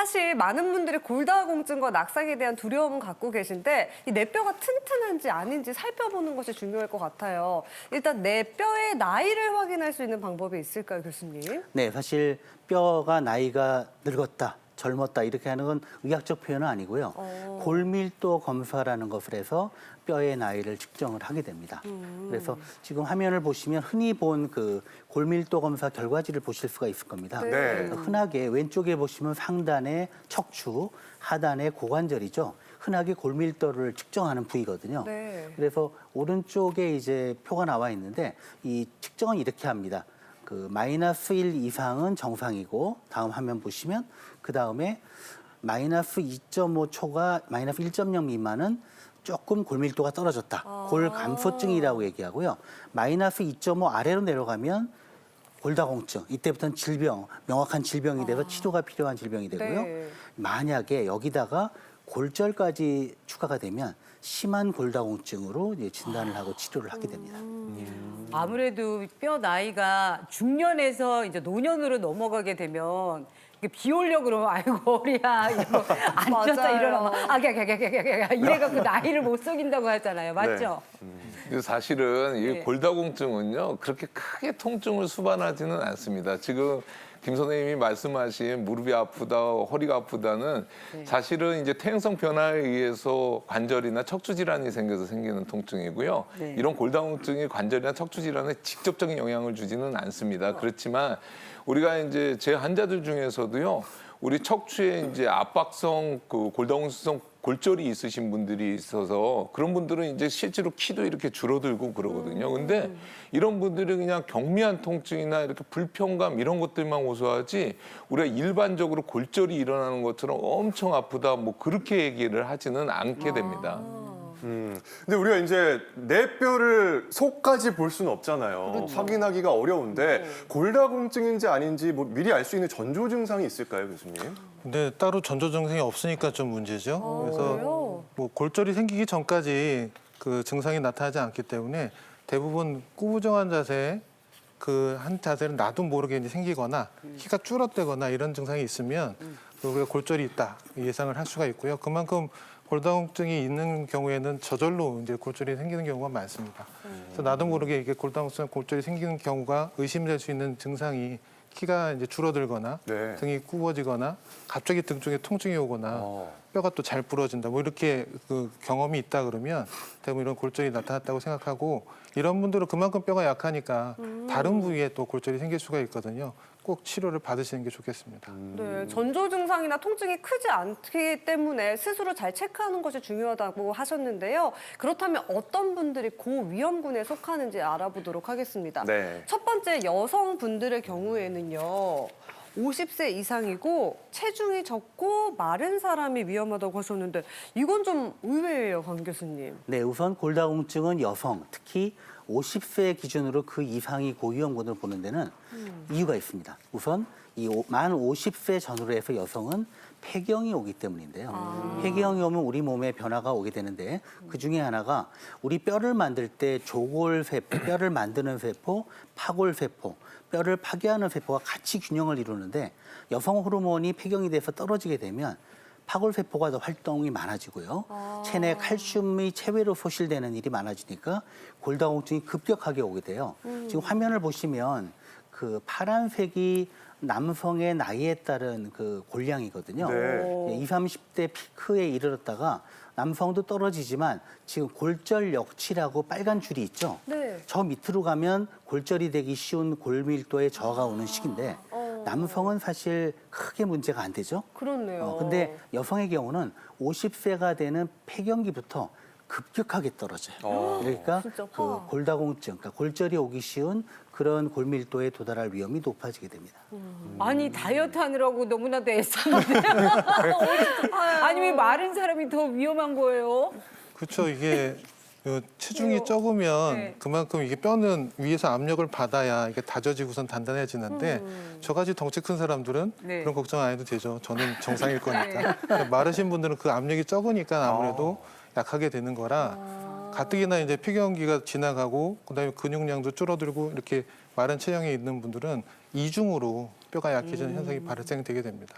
사실 많은 분들이 골다공증과 낙상에 대한 두려움은 갖고 계신데 이 내 뼈가 튼튼한지 아닌지 살펴보는 것이 중요할 것 같아요. 일단 내 뼈의 나이를 확인할 수 있는 방법이 있을까요, 교수님? 네, 사실 뼈가 나이가 늙었다, 젊었다 이렇게 하는 건 의학적 표현은 아니고요. 골밀도 검사라는 것을 해서 뼈의 나이를 측정을 하게 됩니다. 그래서 지금 화면을 보시면 흔히 본 그 골밀도 검사 결과지를 보실 수가 있을 겁니다. 네. 흔하게 왼쪽에 보시면 상단에 척추, 하단에 고관절이죠. 흔하게 골밀도를 측정하는 부위거든요. 네. 그래서 오른쪽에 이제 표가 나와 있는데 이 측정은 이렇게 합니다. 그 마이너스 1 이상은 정상이고 다음 화면 보시면 그 다음에 마이너스 2.5초가 마이너스 1.0 미만은 조금 골밀도가 떨어졌다. 골감소증이라고 얘기하고요. 마이너스 2.5 아래로 내려가면 골다공증, 이때부터는 질병, 명확한 질병이 돼서 치료가 필요한 질병이 되고요. 네. 만약에 여기다가 골절까지 추가가 되면 심한 골다공증으로 이제 진단을 하고 치료를 하게 됩니다. 아무래도 뼈 나이가 중년에서 이제 노년으로 넘어가게 되면 이게 비 오려고 그러면 아이고 허리야 이거 앉았다 맞아요. 일어나면 아갸갸갸갸갸 이래갖고 나이를 못 속인다고 하잖아요. 맞죠? 근데 사실은 이 네. 골다공증은요 그렇게 크게 통증을 수반하지는 않습니다. 지금 김 선생님이 말씀하신 무릎이 아프다, 허리가 아프다는 사실은 이제 퇴행성 변화에 의해서 관절이나 척추 질환이 생겨서 생기는 통증이고요. 네. 이런 골다공증이 관절이나 척추 질환에 직접적인 영향을 주지는 않습니다. 그렇지만 우리가 이제 제 환자들 중에서도요. 우리 척추에 이제 압박성 그 골다공증성 골절이 있으신 분들이 있어서 그런 분들은 이제 실제로 키도 이렇게 줄어들고 그러거든요. 근데 이런 분들이 그냥 경미한 통증이나 이렇게 불편감 이런 것들만 호소하지 우리가 일반적으로 골절이 일어나는 것처럼 엄청 아프다 뭐 그렇게 얘기를 하지는 않게 됩니다. 근데 우리가 이제 내 뼈를 속까지 볼 수는 없잖아요. 확인하기가 어려운데 골다공증인지 아닌지 뭐 미리 알 수 있는 전조 증상이 있을까요, 교수님? 근데 따로 전조 증상이 없으니까 좀 문제죠. 그래서 그래요? 뭐 골절이 생기기 전까지 그 증상이 나타나지 않기 때문에 대부분 꾸부정한 자세, 그 한 자세를 나도 모르게 이제 생기거나 키가 줄어들거나 이런 증상이 있으면 우리가 골절이 있다 예상을 할 수가 있고요. 그만큼 골다공증이 있는 경우에는 저절로 이제 골절이 생기는 경우가 많습니다. 그래서 나도 모르게 이게 골다공증 골절이 생기는 경우가 의심될 수 있는 증상이 키가 이제 줄어들거나 네. 등이 굽어지거나 갑자기 등 쪽에 통증이 오거나 뼈가 또 잘 부러진다 뭐 이렇게 그 경험이 있다 그러면 대부분 이런 골절이 나타났다고 생각하고 이런 분들은 그만큼 뼈가 약하니까 다른 부위에 또 골절이 생길 수가 있거든요. 꼭 치료를 받으시는 게 좋겠습니다. 네, 전조 증상이나 통증이 크지 않기 때문에 스스로 잘 체크하는 것이 중요하다고 하셨는데요. 그렇다면 어떤 분들이 고위험군에 속하는지 알아보도록 하겠습니다. 네. 첫 번째 여성분들의 경우에는요. 50세 이상이고 체중이 적고 마른 사람이 위험하다고 하셨는데 이건 좀 의외예요, 강 교수님. 네, 우선 골다공증은 여성, 특히 50세 기준으로 그 이상이 고위험군을 보는 데는 이유가 있습니다. 우선 만 50세 전후로 해서 여성은 폐경이 오기 때문인데요. 폐경이 오면 우리 몸에 변화가 오게 되는데 그 중에 하나가 우리 뼈를 만들 때 조골세포, 뼈를 만드는 세포, 파골세포, 뼈를 파괴하는 세포가 같이 균형을 이루는데 여성 호르몬이 폐경이 돼서 떨어지게 되면 파골세포가 더 활동이 많아지고요. 체내 칼슘이 체외로 소실되는 일이 많아지니까 골다공증이 급격하게 오게 돼요. 지금 화면을 보시면 그 파란색이 남성의 나이에 따른 그 골량이거든요. 네. 20, 30대 피크에 이르렀다가 남성도 떨어지지만 지금 골절역치라고 빨간 줄이 있죠. 네. 저 밑으로 가면 골절이 되기 쉬운 골밀도의 저하가 오는 시기인데 남성은 사실 크게 문제가 안 되죠. 그렇네요. 근데 여성의 경우는 50세가 되는 폐경기부터 급격하게 떨어져요. 그러니까 진짜 그 골다공증, 그러니까 골절이 오기 쉬운 그런 골밀도에 도달할 위험이 높아지게 됩니다. 아니 다이어트 하느라고 너무나도 애썼는데 아니 왜 마른 사람이 더 위험한 거예요? 그렇죠. 이게 그 체중이 적으면 네. 그만큼 이게 뼈는 위에서 압력을 받아야 이게 다져지고선 단단해지는데 저같이 덩치 큰 사람들은 네. 그런 걱정 안 해도 되죠. 저는 정상일 거니까. 근데 마르신 분들은 그 압력이 적으니까 아무래도 약하게 되는 거라 가뜩이나 이제 폐경기가 지나가고 그다음에 근육량도 줄어들고 이렇게 마른 체형에 있는 분들은 이중으로 뼈가 약해지는 현상이 발생되게 됩니다.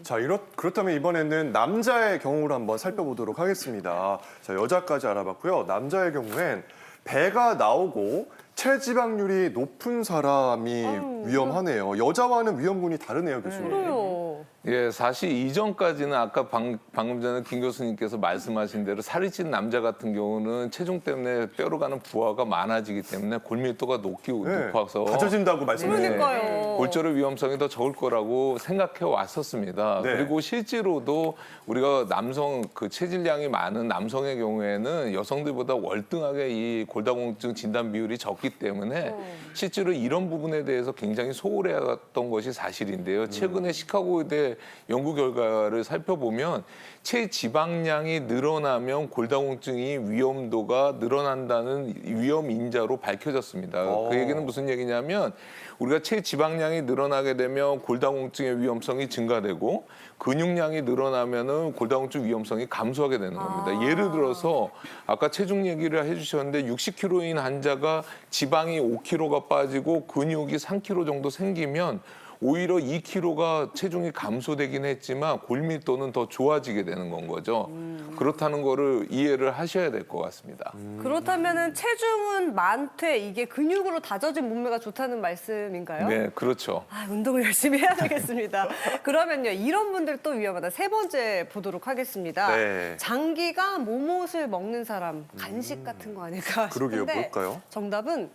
자, 그렇다면 이번에는 남자의 경우를 한번 살펴보도록 하겠습니다. 자, 여자까지 알아봤고요. 남자의 경우엔 배가 나오고 체지방률이 높은 사람이 위험하네요. 여자와는 위험군이 다르네요, 교수님. 그래요. 예, 사실 이전까지는 아까 방금 전에 김 교수님께서 말씀하신 대로 살이 찐 남자 같은 경우는 체중 때문에 뼈로 가는 부하가 많아지기 때문에 골밀도가 높아서 다져진다고 말씀하셨네요. 그러니까요. 골절의 위험성이 더 적을 거라고 생각해 왔었습니다. 네. 그리고 실제로도 우리가 남성 그 체질량이 많은 남성의 경우에는 여성들보다 월등하게 이 골다공증 진단 비율이 적기 때문에 실제로 이런 부분에 대해서 굉장히 소홀해왔던 것이 사실인데요. 최근에 시카고 의대 연구 결과를 살펴보면 체지방량이 늘어나면 골다공증이 위험도가 늘어난다는 위험 인자로 밝혀졌습니다. 그 얘기는 무슨 얘기냐면 우리가 체지방량이 늘어나게 되면 골다공증의 위험성이 증가되고 근육량이 늘어나면은 골다공증 위험성이 감소하게 되는 겁니다. 예를 들어서 아까 체중 얘기를 해주셨는데 60kg인 환자가 지방이 5kg가 빠지고 근육이 3kg 정도 생기면 오히려 2kg가 체중이 감소되긴 했지만 골밀도는 더 좋아지게 되는 건 거죠. 그렇다는 거를 이해를 하셔야 될 것 같습니다. 그렇다면은 체중은 많되 이게 근육으로 다져진 몸매가 좋다는 말씀인가요? 네, 그렇죠. 아, 운동을 열심히 해야 되겠습니다. 그러면요, 이런 분들 또 위험하다. 세 번째 보도록 하겠습니다. 네. 장기가 모못을 먹는 사람, 간식 같은 거 아닐까 싶은데 그러게요, 뭘까요? 정답은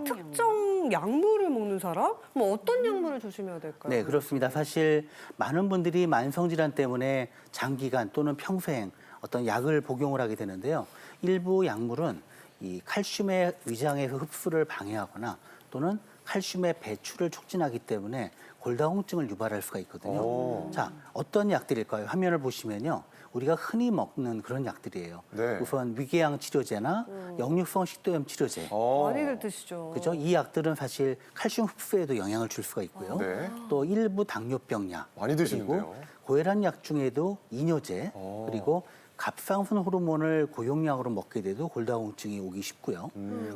특정 약물을 먹는 사람? 뭐 어떤 약물을 조심해야 될까요? 네, 그렇습니다. 사실 많은 분들이 만성질환 때문에 장기간 또는 평생 어떤 약을 복용을 하게 되는데요. 일부 약물은 이 칼슘의 위장에서 흡수를 방해하거나 또는 칼슘의 배출을 촉진하기 때문에 골다공증을 유발할 수가 있거든요. 자, 어떤 약들일까요? 화면을 보시면요. 우리가 흔히 먹는 그런 약들이에요. 네. 우선 위궤양 치료제나 역류성 식도염 치료제. 많이들 드시죠. 그죠? 이 약들은 사실 칼슘 흡수에도 영향을 줄 수가 있고요. 네. 또 일부 당뇨병 약, 많이 드시는데요. 그리고 고혈압 약 중에도 이뇨제, 그리고 갑상선 호르몬을 고용량으로 먹게 돼도 골다공증이 오기 쉽고요.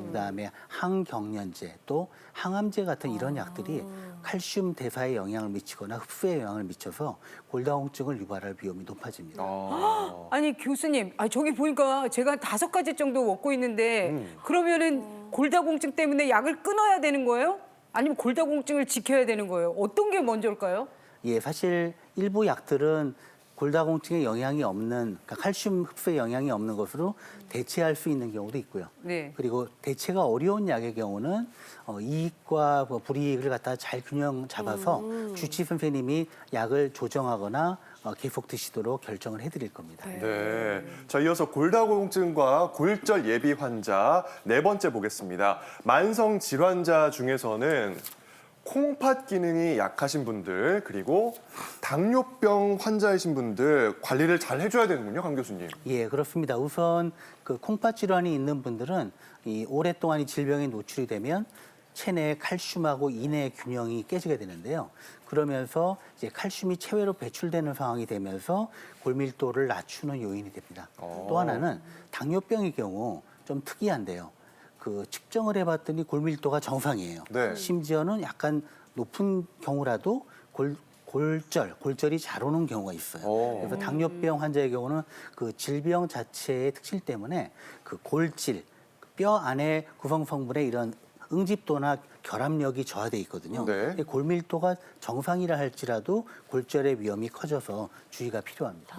그다음에 항경련제, 또 항암제 같은 이런 약들이 칼슘 대사에 영향을 미치거나 흡수에 영향을 미쳐서 골다공증을 유발할 위험이 높아집니다. 아니 교수님, 저기 보니까 제가 5가지 정도 먹고 있는데 그러면은 골다공증 때문에 약을 끊어야 되는 거예요? 아니면 골다공증을 지켜야 되는 거예요? 어떤 게 먼저일까요? 예, 사실 일부 약들은 골다공증에 영향이 없는, 그러니까 칼슘 흡수에 영향이 없는 것으로 대체할 수 있는 경우도 있고요. 네. 그리고 대체가 어려운 약의 경우는 이익과 불이익을 갖다 잘 균형 잡아서 주치 선생님이 약을 조정하거나 계속 드시도록 결정을 해드릴 겁니다. 네. 자, 이어서 골다공증과 골절 예비 환자 네 번째 보겠습니다. 만성 질환자 중에서는 콩팥 기능이 약하신 분들, 그리고 당뇨병 환자이신 분들 관리를 잘 해줘야 되는군요, 강 교수님. 예, 그렇습니다. 우선 그 콩팥 질환이 있는 분들은 이 오랫동안 이 질병에 노출이 되면 체내 칼슘하고 인의 균형이 깨지게 되는데요. 그러면서 이제 칼슘이 체외로 배출되는 상황이 되면서 골밀도를 낮추는 요인이 됩니다. 또 하나는 당뇨병의 경우 좀 특이한데요. 그 측정을 해봤더니 골밀도가 정상이에요. 네. 심지어는 약간 높은 경우라도 골절이 잘 오는 경우가 있어요. 그래서 당뇨병 환자의 경우는 그 질병 자체의 특질 때문에 그 골질, 뼈 안에 구성 성분의 이런 응집도나 결합력이 저하돼 있거든요. 네. 골밀도가 정상이라 할지라도 골절의 위험이 커져서 주의가 필요합니다.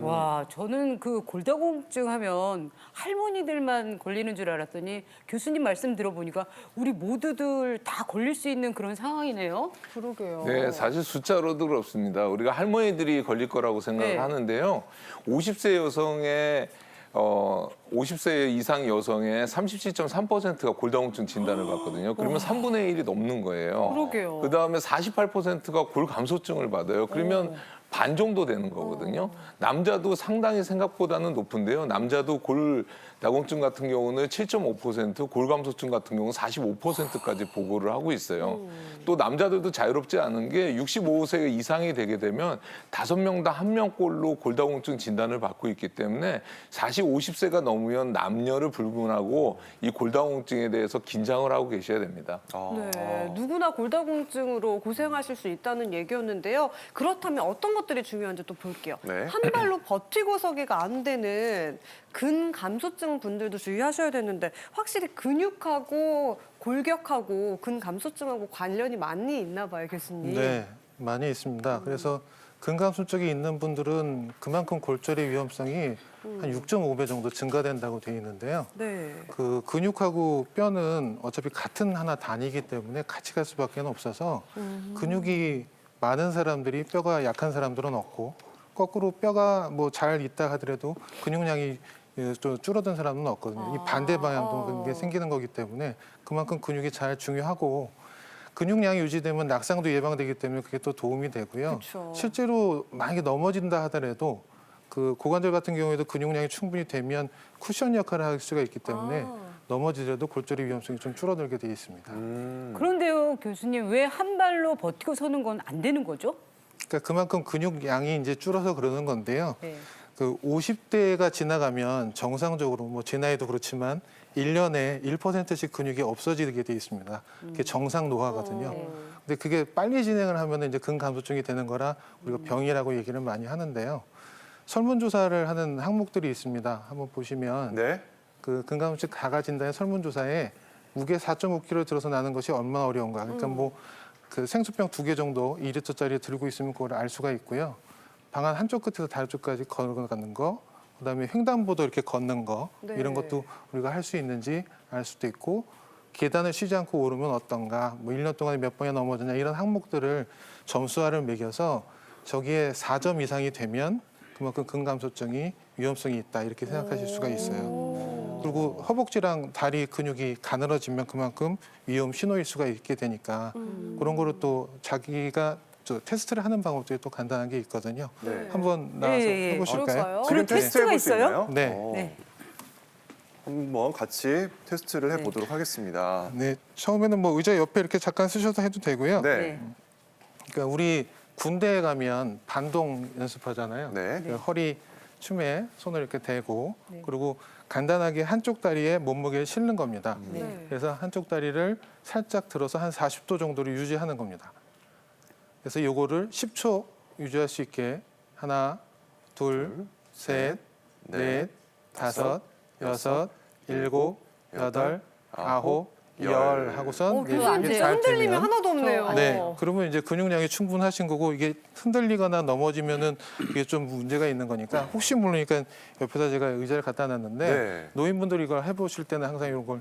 와, 저는 그 골다공증 하면 할머니들만 걸리는 줄 알았더니 교수님 말씀 들어보니까 우리 모두들 다 걸릴 수 있는 그런 상황이네요. 그러게요. 네, 사실 숫자로도 그렇습니다. 우리가 할머니들이 걸릴 거라고 생각을 네. 하는데요. 50세 여성의 50세 이상 여성의 37.3%가 골다공증 진단을 받거든요. 그러면 3분의 1이 넘는 거예요. 그러게요. 그다음에 48%가 골감소증을 받아요. 그러면 반 정도 되는 거거든요. 남자도 상당히 생각보다는 높은데요. 남자도 골다공증 같은 경우는 7.5%, 골감소증 같은 경우는 45%까지 보고를 하고 있어요. 또 남자들도 자유롭지 않은 게 65세 이상이 되게 되면 5명당 1명꼴로 골다공증 진단을 받고 있기 때문에 사실 50세가 넘으면 남녀를 불문하고 이 골다공증에 대해서 긴장을 하고 계셔야 됩니다. 네, 누구나 골다공증으로 고생하실 수 있다는 얘기였는데요. 그렇다면 어떤 것들이 것들이 중요한지 또 볼게요. 네. 한 발로 버티고 서기가 안 되는 근감소증 분들도 주의하셔야 되는데 확실히 근육하고 골격하고 근감소증하고 관련이 많이 있나 봐요, 교수님. 네, 많이 있습니다. 그래서 근감소증이 있는 분들은 그만큼 골절의 위험성이 한 6.5배 정도 증가된다고 되어 있는데요. 네. 그 근육하고 뼈는 어차피 같은 하나 단위이기 때문에 같이 갈 수밖에 없어서 근육이 많은 사람들이 뼈가 약한 사람들은 없고 거꾸로 뼈가 뭐 잘 있다 하더라도 근육량이 좀 줄어든 사람은 없거든요. 이 반대 방향도 그런 게 생기는 거기 때문에 그만큼 근육이 잘 중요하고 근육량이 유지되면 낙상도 예방되기 때문에 그게 또 도움이 되고요. 그쵸. 실제로 만약에 넘어진다 하더라도 그 고관절 같은 경우에도 근육량이 충분히 되면 쿠션 역할을 할 수가 있기 때문에 넘어지더라도 골절의 위험성이 좀 줄어들게 돼 있습니다. 그런데요, 교수님 왜 한 발로 버티고 서는 건 안 되는 거죠? 그러니까 그만큼 근육량이 이제 줄어서 그러는 건데요. 네. 그 50대가 지나가면 정상적으로 뭐 제 나이도 그렇지만 1년에 1%씩 근육이 없어지게 돼 있습니다. 그게 정상 노화거든요. 근데 그게 빨리 진행을 하면 이제 근감소증이 되는 거라 우리가 병이라고 얘기를 많이 하는데요. 설문조사를 하는 항목들이 있습니다. 한번 보시면 네. 그 근감소증 가가 진단의 설문조사에 무게 4.5kg 들어서 나는 것이 얼마나 어려운가. 그러니까 뭐 그 생수병 2개 정도 2리터짜리 들고 있으면 그걸 알 수가 있고요. 방안 한쪽 끝에서 다른 쪽까지 걸어가는 거, 그다음에 횡단보도 이렇게 걷는 거 네. 이런 것도 우리가 할 수 있는지 알 수도 있고 계단을 쉬지 않고 오르면 어떤가, 뭐 1년 동안에 몇 번이나 넘어졌냐 이런 항목들을 점수화를 매겨서 저기에 4점 이상이 되면 그만큼 근감소증이 위험성이 있다 이렇게 생각하실 수가 있어요. 그리고 허벅지랑 다리 근육이 가늘어지면 그만큼 위험 신호일 수가 있게 되니까 그런 거를 또 자기가 저 테스트를 하는 방법들이 또 간단한 게 있거든요. 네. 한번 나와서 예. 해보실까요? 그럴까요? 지금 그런 테스트 해볼 수 테스트가 있어요? 있나요? 네. 네. 한번 같이 테스트를 해보도록 하겠습니다. 네, 처음에는 뭐 의자 옆에 이렇게 잠깐 쓰셔서 해도 되고요. 네. 네. 그러니까 우리 군대에 가면 반동 연습하잖아요. 네. 그러니까 허리 춤에 손을 이렇게 대고 네. 그리고 간단하게 한쪽 다리에 몸무게를 실는 겁니다. 네. 그래서 한쪽 다리를 살짝 들어서 한 40도 정도를 유지하는 겁니다. 그래서 요거를 10초 유지할 수 있게 하나, 둘, 셋, 넷, 다섯, 여섯, 일곱, 여덟, 아홉, 열 하고선 교수님 이렇게 진짜 흔들림이 되면 하나도 없네요. 네, 그러면 이제 근육량이 충분하신 거고 이게 흔들리거나 넘어지면은 이게 좀 문제가 있는 거니까 혹시 모르니까 옆에다 제가 의자를 갖다 놨는데 네. 노인분들이 이걸 해보실 때는 항상 이런 걸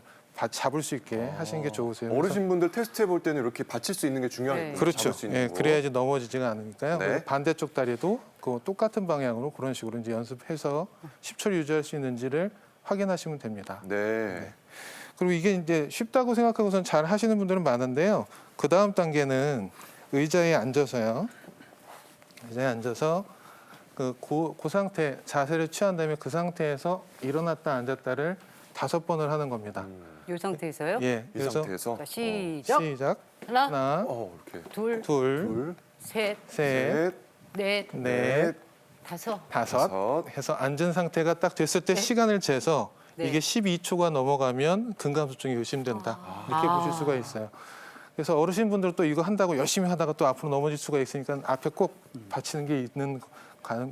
잡을 수 있게 하시는 게 좋으세요. 그래서 어르신분들 테스트 해볼 때는 이렇게 받칠 수 있는 게 중요하겠네요. 네. 그렇죠. 잡을 수 있는 예, 거. 그래야지 넘어지지가 않으니까요. 네. 그리고 반대쪽 다리도 그 똑같은 방향으로 그런 식으로 이제 연습해서 10초 유지할 수 있는지를 확인하시면 됩니다. 네. 그리고 이게 이제 쉽다고 생각하고선 잘 하시는 분들은 많은데요. 그 다음 단계는 의자에 앉아서요. 의자에 앉아서 그 상태 자세를 취한 다음에 그 상태에서 일어났다 앉았다를 5번을 하는 겁니다. 이 상태에서요? 예, 이 그래서 상태에서 자, 시작. 시작. 하나, 하나, 이렇게 둘, 둘, 둘, 셋, 셋, 넷, 넷, 다섯. 다섯 다섯. 해서 앉은 상태가 딱 됐을 때 시간을 재서 네. 이게 12초가 넘어가면 근감소증이 의심된다. 이렇게 보실 수가 있어요. 그래서 어르신분들 또 이거 한다고 열심히 하다가 또 앞으로 넘어질 수가 있으니까 앞에 꼭 받치는 게 있는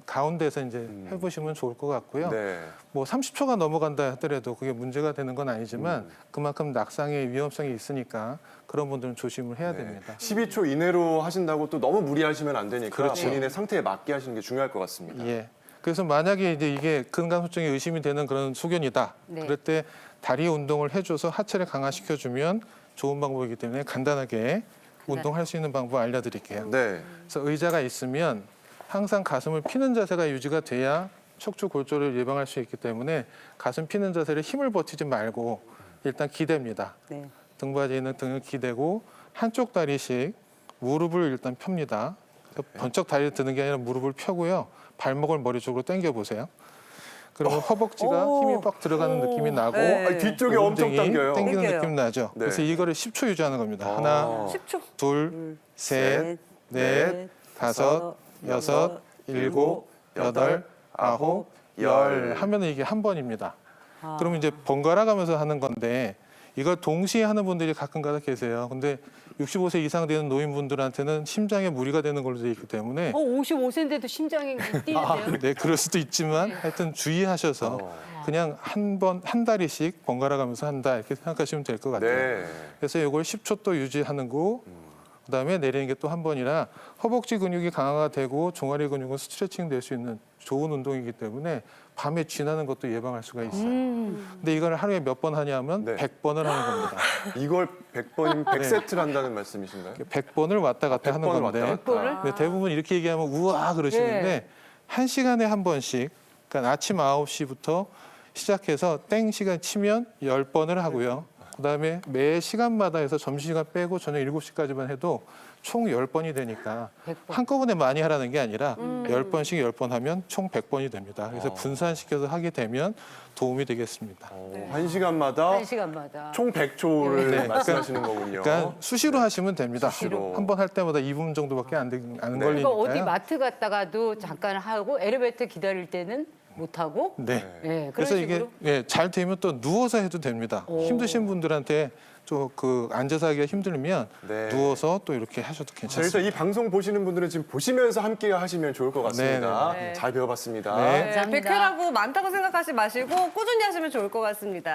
가운데서 이제 해보시면 좋을 것 같고요. 네. 뭐 30초가 넘어간다 하더라도 그게 문제가 되는 건 아니지만 그만큼 낙상의 위험성이 있으니까 그런 분들은 조심을 해야 네. 됩니다. 12초 이내로 하신다고 또 너무 무리하시면 안 되니까 그렇죠. 본인의 상태에 맞게 하시는 게 중요할 것 같습니다. 예. 그래서 만약에 이제 이게 근감소증이 의심이 되는 그런 소견이다. 네. 그럴 때 다리 운동을 해줘서 하체를 강화시켜주면 좋은 방법이기 때문에 간단하게 운동할 수 있는 방법 알려드릴게요. 네. 그래서 의자가 있으면 항상 가슴을 피는 자세가 유지가 돼야 척추 골절을 예방할 수 있기 때문에 가슴 피는 자세를 힘을 버티지 말고 일단 기댑니다. 네. 등받이에 있는 등을 기대고 한쪽 다리씩 무릎을 일단 펴니다. 번쩍 다리를 드는 게 아니라 무릎을 펴고요. 발목을 머리 쪽으로 당겨 보세요. 그러면 허벅지가 힘이 빡 들어가는 느낌이 나고 네. 아니, 뒤쪽에 엄청 엉덩이 당겨요. 당기는 당겨요. 느낌 나죠. 네. 그래서 이거를 10초 유지하는 겁니다. 아. 하나, 10초. 둘, 셋, 넷, 다섯, 여섯, 일곱, 여덟, 아홉, 열 하면은 이게 한 번입니다. 그러면 이제 번갈아 가면서 하는 건데 이걸 동시에 하는 분들이 가끔가다 계세요. 근데 65세 이상 되는 노인분들한테는 심장에 무리가 되는 걸로 되어 있기 때문에 55세인데도 심장이 뛰는데요? 네, 그럴 수도 있지만 하여튼 주의하셔서 그냥 한 다리씩 번갈아 가면서 한다 이렇게 생각하시면 될 것 같아요. 네. 그래서 이걸 10초 또 유지하는 거 그다음에 내리는 게 또 한 번이라 허벅지 근육이 강화가 되고 종아리 근육은 스트레칭 될 수 있는 좋은 운동이기 때문에 밤에 쥐나는 것도 예방할 수가 있어요. 근데 이걸 하루에 몇 번 하냐면 네. 100번을 하는 겁니다. 이걸 100번이면 100세트를 한다는 말씀이신가요? 100번을 왔다 갔다 하는 100번을 건데 왔다 갔다. 근데 대부분 이렇게 얘기하면 우와 그러시는데 한 시간에 한 번씩 그러니까 아침 9시부터 시작해서 땡 시간 치면 10번을 하고요. 그다음에 매 시간마다 해서 점심시간 빼고 저녁 7시까지만 해도 총 10번이 되니까 100번. 한꺼번에 많이 하라는 게 아니라 10번씩 10번 하면 총 100번이 됩니다. 그래서 분산시켜서 하게 되면 도움이 되겠습니다. 한 시간마다 한 시간마다. 총 100초를 네. 말씀하시는 거군요. 그러니까 수시로 하시면 됩니다. 수시로. 한 번 할 때마다 2분 정도밖에 안 네. 걸리니까요. 그러니까 어디 마트 갔다가도 잠깐 하고 엘리베이터 기다릴 때는 못 하고. 네. 네, 그래서 그런 이게 식으로. 잘 되면 또 누워서 해도 됩니다. 힘드신 분들한테 좀 그 앉아서 하기가 힘들면 네. 누워서 또 이렇게 하셔도 자, 괜찮습니다. 일단 이 방송 보시는 분들은 지금 보시면서 함께 하시면 좋을 것 같습니다. 네. 잘 배워봤습니다. 네. 감사합니다. 100회라고 많다고 생각하지 마시고 꾸준히 하시면 좋을 것 같습니다.